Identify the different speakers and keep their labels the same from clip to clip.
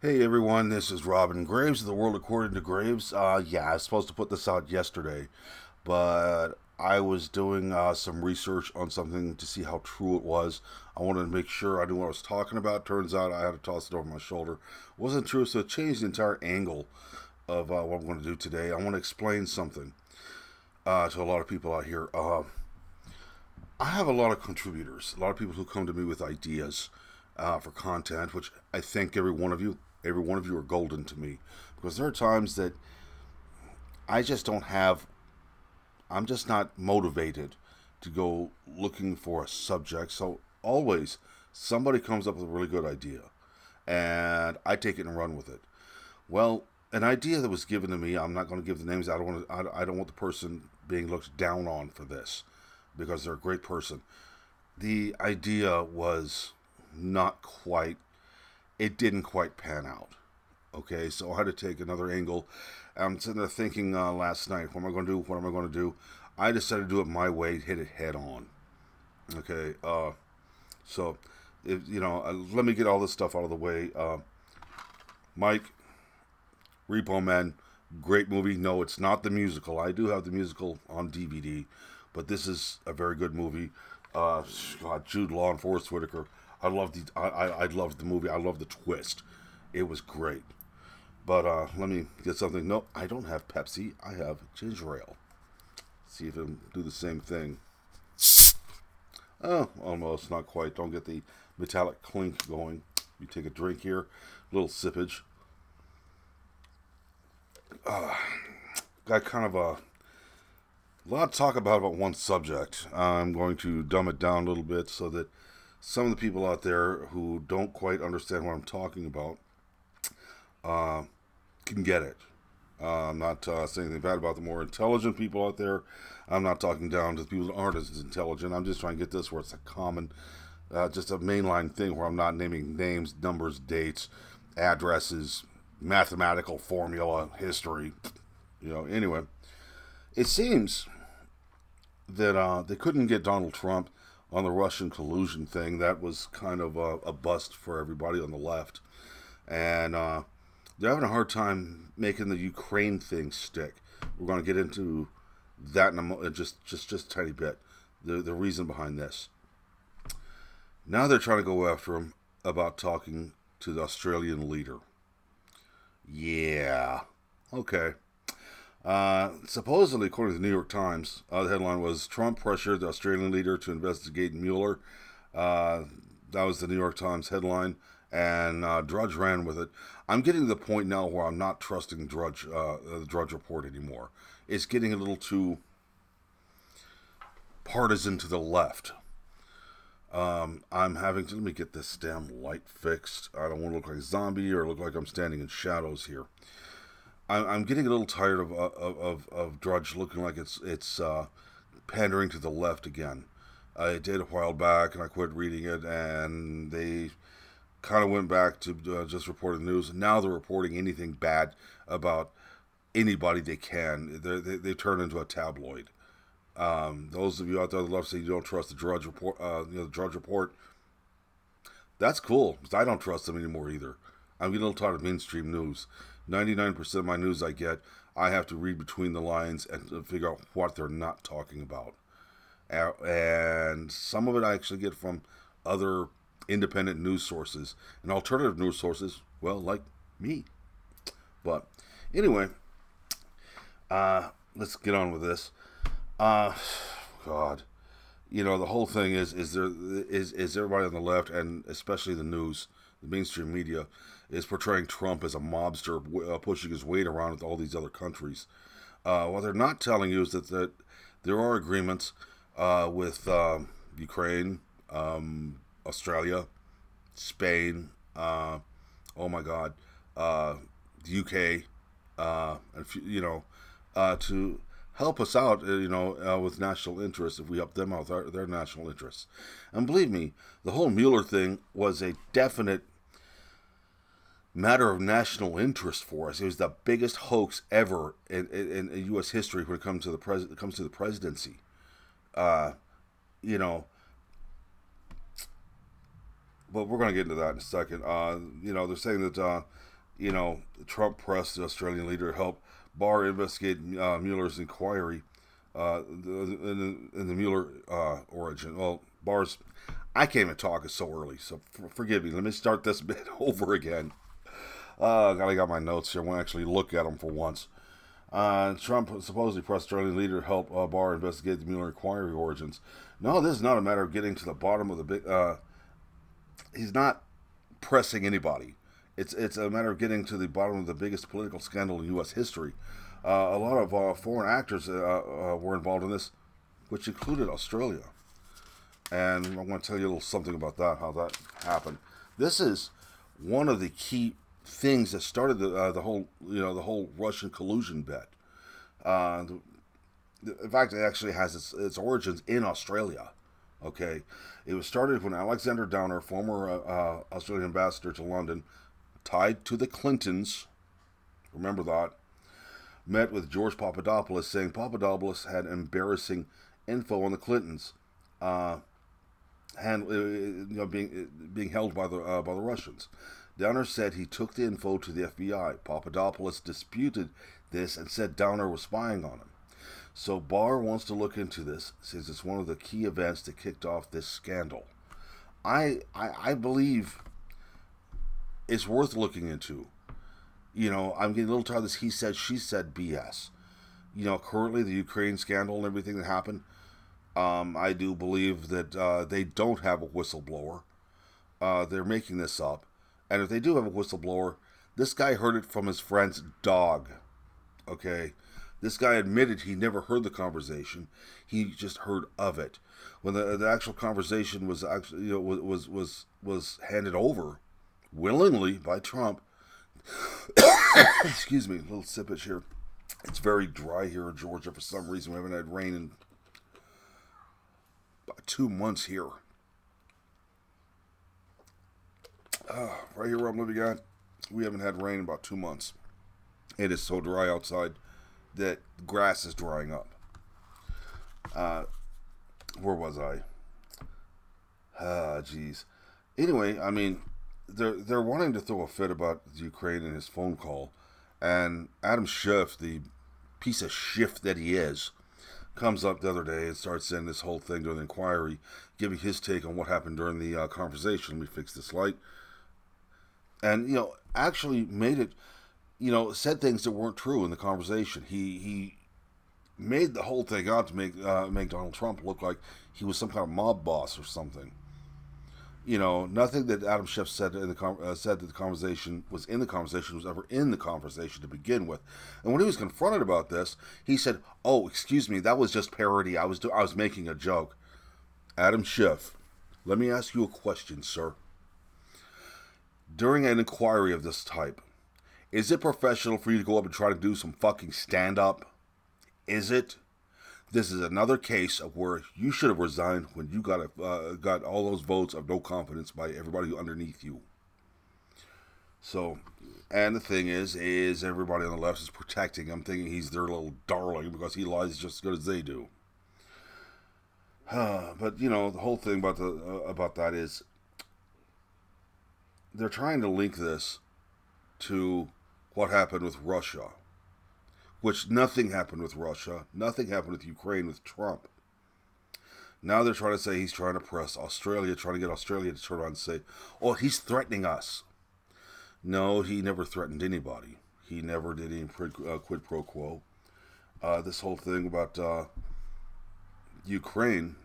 Speaker 1: Hey everyone, this is Robin Graves of the World According to Graves. I was supposed to put this out yesterday, but I was doing some research on something to see how true it was. I wanted to make sure I knew what I was talking about. Turns out I had to toss it over my shoulder. It wasn't true, so it changed the entire angle of what I'm going to do today. I want to explain something to a lot of people out here. I have a lot of contributors, a lot of people who come to me with ideas for content, which I thank every one of you are golden to me, because there are times that I just don't have, I'm just not motivated to go looking for a subject. So always somebody comes up with a really good idea, and I take it and run with it. Well, an idea that was given to me, I'm not going to give the names. I don't want the person being looked down on for this because they're a great person. The idea was not quite, it didn't quite pan out. Okay, so I had to take another angle. I'm sitting there thinking last night, what am I going to do? What am I going to do? I decided to do it my way, hit it head on. Okay, so if let me get all this stuff out of the way. Mike, Repo Man, great movie. No, it's not the musical. I do have the musical on DVD, but this is a very good movie. God, Jude Law and Forrest Whitaker. I loved the movie. I loved the twist. It was great. But let me get something. No, I don't have Pepsi. I have ginger ale. See if it'll do the same thing. Oh, almost. Not quite. Don't get the metallic clink going. You take a drink here. A little sippage. Got kind of a lot to talk about one subject. I'm going to dumb it down a little bit so that some of the people out there who don't quite understand what I'm talking about can get it. I'm not saying anything bad about the more intelligent people out there. I'm not talking down to the people that aren't as intelligent. I'm just trying to get this where it's a common, just a mainline thing where I'm not naming names, numbers, dates, addresses, mathematical formula, history. Anyway, it seems that they couldn't get Donald Trump on the Russian collusion thing. That was kind of a bust for everybody on the left. And they're having a hard time making the Ukraine thing stick. We're going to get into that in just a tiny bit. The reason behind this. Now they're trying to go after him about talking to the Australian leader. Yeah. Okay. Supposedly, according to the New York Times, the headline was Trump pressured the Australian leader to investigate Mueller. That was the New York Times headline, and Drudge ran with it. I'm getting to the point now where I'm not trusting the Drudge report anymore. It's getting a little too partisan to the left. I'm having to, let me get this damn light fixed. I don't want to look like a zombie or look like I'm standing in shadows here. I'm getting a little tired of Drudge looking like it's pandering to the left again. I did a while back and I quit reading it, and they kind of went back to just reporting the news. Now they're reporting anything bad about anybody they can. They turn into a tabloid. Those of you out there that love to say you don't trust the Drudge report, the Drudge report, that's cool, because I don't trust them anymore either. I'm getting a little tired of mainstream news. 99% of my news I get, I have to read between the lines and figure out what they're not talking about. And some of it I actually get from other independent news sources and alternative news sources, well, like me. But anyway, let's get on with this. God, the whole thing is everybody on the left, and especially the news, the mainstream media, is portraying Trump as a mobster pushing his weight around with all these other countries. What they're not telling you is that there are agreements with Ukraine, Australia, Spain, oh my God, the UK, to help us out, with national interests if we help them out with their national interests. And believe me, the whole Mueller thing was a definite matter of national interest for us. It was the biggest hoax ever in U.S. history when it comes to the presidency. You know, but we're going to get into that in a second. They're saying that The Trump pressed the Australian leader to help Barr investigate Mueller's inquiry in the Mueller origin. Well, Barr's. I can't even talk. It's so early, so forgive me. Let me start this bit over again. I got my notes here. I want to actually look at them for once. Trump supposedly pressed Australian leader to help Barr investigate the Mueller inquiry origins. No, this is not a matter of getting to the bottom of the big. He's not pressing anybody. It's a matter of getting to the bottom of the biggest political scandal in U.S. history. A lot of foreign actors were involved in this, which included Australia. And I'm going to tell you a little something about that, how that happened. This is one of the key things that started the whole Russian collusion bet. In fact, it actually has its origins in Australia. Okay, it was started when Alexander Downer, former Australian ambassador to London, tied to the Clintons, remember that, met with George Papadopoulos, saying Papadopoulos had embarrassing info on the Clintons, being held by the Russians. Downer said he took the info to the FBI. Papadopoulos disputed this and said Downer was spying on him. So Barr wants to look into this, since it's one of the key events that kicked off this scandal. I believe it's worth looking into. I'm getting a little tired of this he said, she said BS. Currently the Ukraine scandal and everything that happened, I do believe that they don't have a whistleblower. They're making this up. And if they do have a whistleblower, this guy heard it from his friend's dog. Okay? This guy admitted he never heard the conversation. He just heard of it. When the actual conversation was actually was handed over willingly by Trump. Excuse me, a little sippage here. It's very dry here in Georgia for some reason. We haven't had rain in about 2 months here. Right here where I'm living at, we haven't had rain in about 2 months. It is so dry outside that grass is drying up. Where was I? Jeez. Anyway, I mean, they're wanting to throw a fit about Ukraine and his phone call, and Adam Schiff, the piece of Schiff that he is, comes up the other day and starts saying this whole thing during the inquiry, giving his take on what happened during the conversation. Let me fix this light. And, actually made it, said things that weren't true in the conversation. He made the whole thing out to make Donald Trump look like he was some kind of mob boss or something. Nothing that Adam Schiff said said that the conversation was in the conversation was ever in the conversation to begin with. And when he was confronted about this, he said, "Oh, excuse me, that was just parody. I was making a joke." Adam Schiff, let me ask you a question, sir. During an inquiry of this type, is it professional for you to go up and try to do some fucking stand-up? Is it? This is another case of where you should have resigned when you got all those votes of no confidence by everybody underneath you. So, and the thing is everybody on the left is protecting him, thinking he's their little darling because he lies just as good as they do. But the whole thing about that is they're trying to link this to what happened with Russia. Which nothing happened with Russia. Nothing happened with Ukraine with Trump. Now they're trying to say he's trying to press Australia, trying to get Australia to turn around and say, "Oh, he's threatening us." No, he never threatened anybody. He never did any quid pro quo. This whole thing about Ukraine,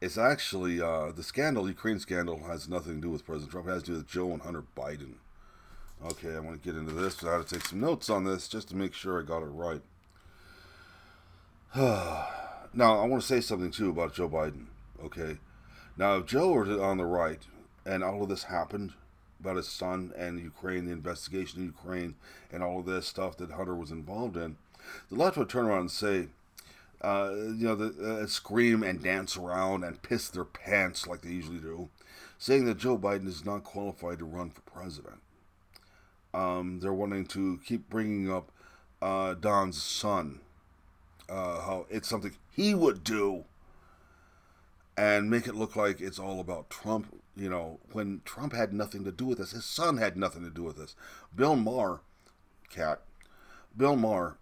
Speaker 1: it's actually the scandal. Ukraine scandal has nothing to do with President Trump. It has to do with Joe and Hunter Biden. Okay, I want to get into this, but I had to take some notes on this just to make sure I got it right. Now, I want to say something, too, about Joe Biden, okay? Now, if Joe were on the right, and all of this happened about his son and Ukraine, the investigation in Ukraine, and all of this stuff that Hunter was involved in, the left would turn around and say, scream and dance around and piss their pants like they usually do, saying that Joe Biden is not qualified to run for president. They're wanting to keep bringing up Don's son, how it's something he would do, and make it look like it's all about Trump when Trump had nothing to do with this. His son had nothing to do with this. Bill Maher, cat, Bill Maher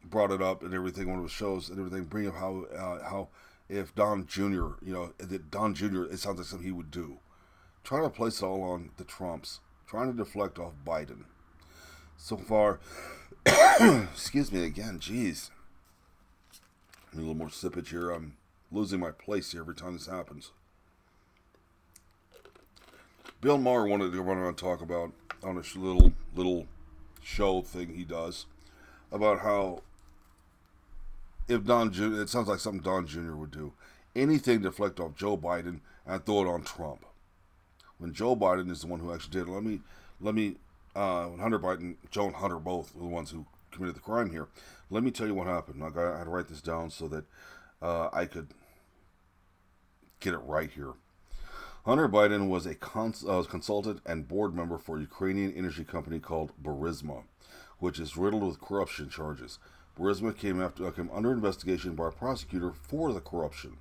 Speaker 1: brought it up and everything, one of his shows and everything, bring up how if Don Jr., that Don Jr., it sounds like something he would do. Trying to place it all on the Trumps, trying to deflect off Biden. So far, excuse me again, jeez. A little more sippage here. I'm losing my place here every time this happens. Bill Maher wanted to run around and talk about on a little show thing he does about how if Don Jr. It sounds like something Don Jr. would do. Anything to deflect off Joe Biden and throw it on Trump. When Joe Biden is the one who actually did it. When Hunter Biden, Joe and Hunter both were the ones who committed the crime here. Let me tell you what happened. I had to write this down so that I could get it right here. Hunter Biden was a consultant and board member for a Ukrainian energy company called Burisma, which is riddled with corruption charges. Burisma came under investigation by a prosecutor for the corruption.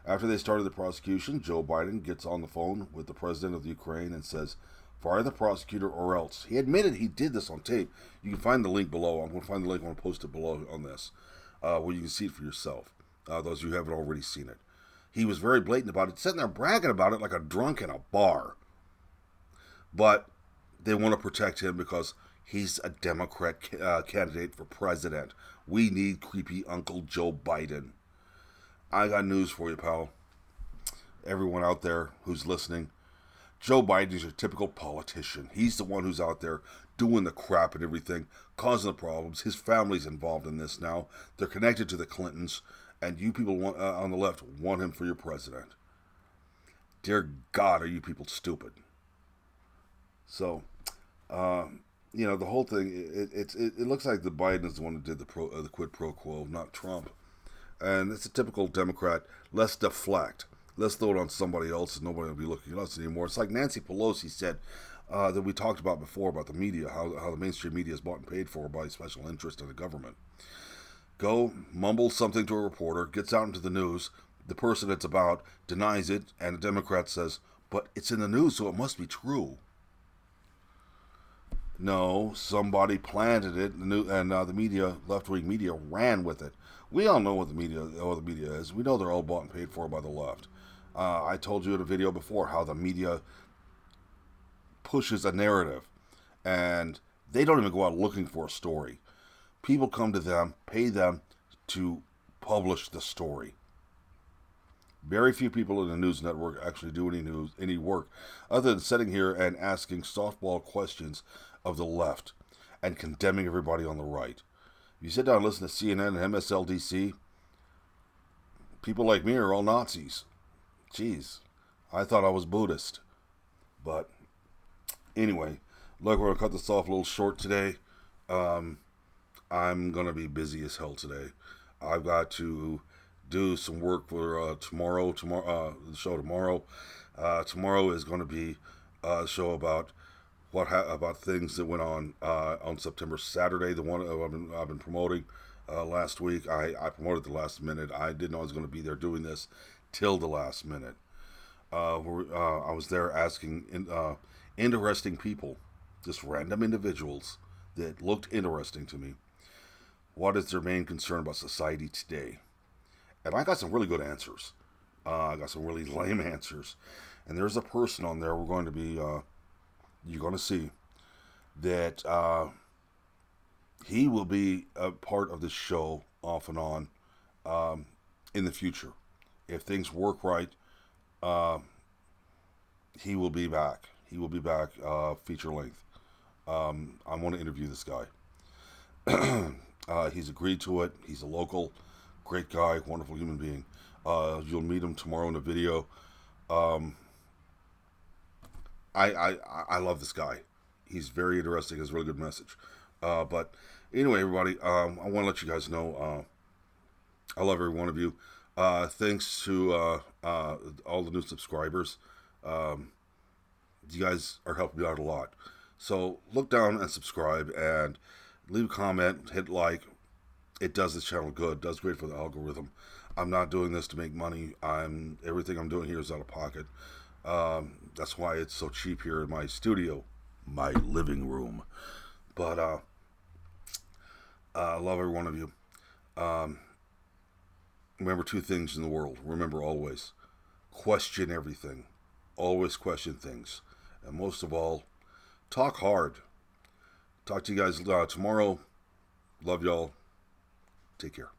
Speaker 1: After they started the prosecution, Joe Biden gets on the phone with the president of the Ukraine and says, "Fire the prosecutor or else." He admitted he did this on tape. You can find the link below. I'm going to find the link. I'm going to post it below on this, where you can see it for yourself, those of you who haven't already seen it. He was very blatant about it, sitting there bragging about it like a drunk in a bar. But they want to protect him because he's a Democrat candidate for president. We need creepy Uncle Joe Biden. I got news for you, pal. Everyone out there who's listening, Joe Biden is your typical politician. He's the one who's out there doing the crap and everything, causing the problems. His family's involved in this now. They're connected to the Clintons. And you people on the left want him for your president. Dear God, are you people stupid? So, the whole thing, it looks like the Biden is the one who did the quid pro quo, not Trump. And it's a typical Democrat. Let's deflect. Let's throw it on somebody else and nobody will be looking at us anymore. It's like Nancy Pelosi said that we talked about before about the media, how the mainstream media is bought and paid for by special interest in the government. Go, mumble something to a reporter, gets out into the news, the person it's about denies it, and a Democrat says, but it's in the news, so it must be true. No, somebody planted it, and the media, left-wing media, ran with it. We all know what the media is. We know they're all bought and paid for by the left. I told you in a video before how the media pushes a narrative, and they don't even go out looking for a story. People come to them, pay them to publish the story. Very few people in the news network actually do any work other than sitting here and asking softball questions of the left and condemning everybody on the right. If you sit down and listen to CNN and MSLDC, people like me are all Nazis. Jeez, I thought I was Buddhist. But anyway, look, we're going to cut this off a little short today. I'm going to be busy as hell today. I've got to do some work for the show tomorrow. Tomorrow is going to be a show about about things that went on September Saturday, the one I've been promoting last week. I promoted the last minute. I didn't know I was going to be there doing this till the last minute. I was there asking interesting people, just random individuals that looked interesting to me, what is their main concern about society today? And I got some really good answers. I got some really lame answers. And there's a person on there we're going to be, you're going to see, that he will be a part of the show off and on in the future. If things work right, he will be back. He will be back feature length. I want to interview this guy. He's agreed to it. He's a local, great guy, wonderful human being. You'll meet him tomorrow in a video. I love this guy. He's very interesting. Has a really good message. But anyway, everybody, I want to let you guys know I love every one of you. Thanks to all the new subscribers. You guys are helping me out a lot. So look down and subscribe and leave a comment, hit like. It does this channel good. It does great for the algorithm. I'm not doing this to make money. Everything I'm doing here is out of pocket. That's why it's so cheap here in my studio, my living room. But I love every one of you. Um, Remember two things in the world. Remember always question everything. Always question things. And most of all, talk hard. Talk to you guys tomorrow. Love y'all. Take care.